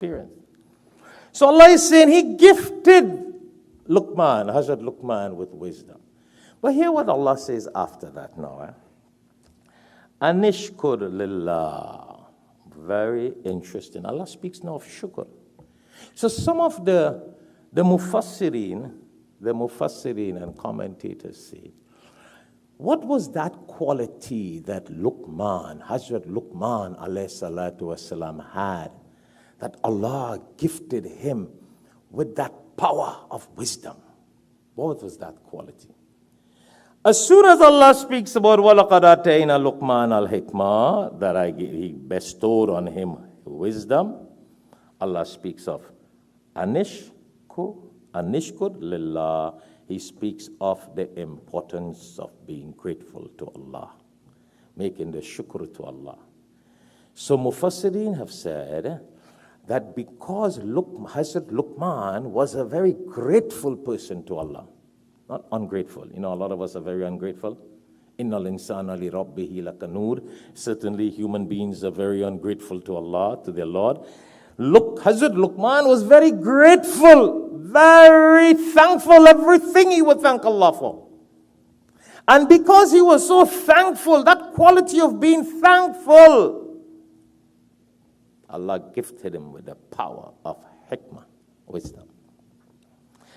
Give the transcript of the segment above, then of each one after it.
experience. So Allah is saying He gifted Luqman, Hazrat Luqman, with wisdom. But hear what Allah says after that now. Anishkur lillah. Very interesting. Allah speaks now of shukr. So some of the mufassirin and commentators say, what was that quality that Luqman, Hazrat Luqman alayhi salatu wasalam had, that Allah gifted him with that power of wisdom? What was that quality? As soon as Allah speaks about وَلَقَدْ أَتَيْنَا لُقْمَانَ الْحِكْمَةَ, that He bestowed on him wisdom, Allah speaks of anishkur lillah. He speaks of the importance of being grateful to Allah, making the shukr to Allah. So Mufassirin have said that because Hazrat Luqman was a very grateful person to Allah, not ungrateful. You know, a lot of us are very ungrateful. Innal insana li rabbihi lakanur. Certainly human beings are very ungrateful to Allah, to their Lord. Hazrat Luqman was very grateful, very thankful, everything he would thank Allah for. And because he was so thankful, that quality of being thankful, Allah gifted him with the power of hikmah, wisdom.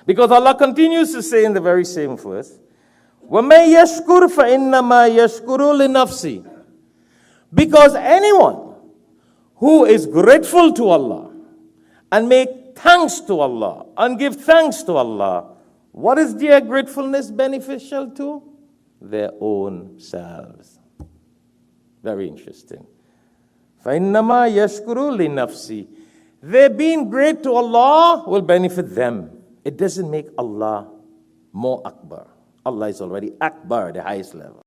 Because Allah continues to say in the very same verse, وَمَن يَشْكُرْ فَإِنَّمَا يَشْكُرُ لِنَفْسِهِ. Because anyone who is grateful to Allah and make thanks to Allah and give thanks to Allah, what is their gratefulness beneficial to? Their own selves. Very interesting. فَإِنَّمَا يَشْكُرُ لِنَفْسِهِ. Their being great to Allah will benefit them. It doesn't make Allah more Akbar. Allah is already Akbar, the highest level.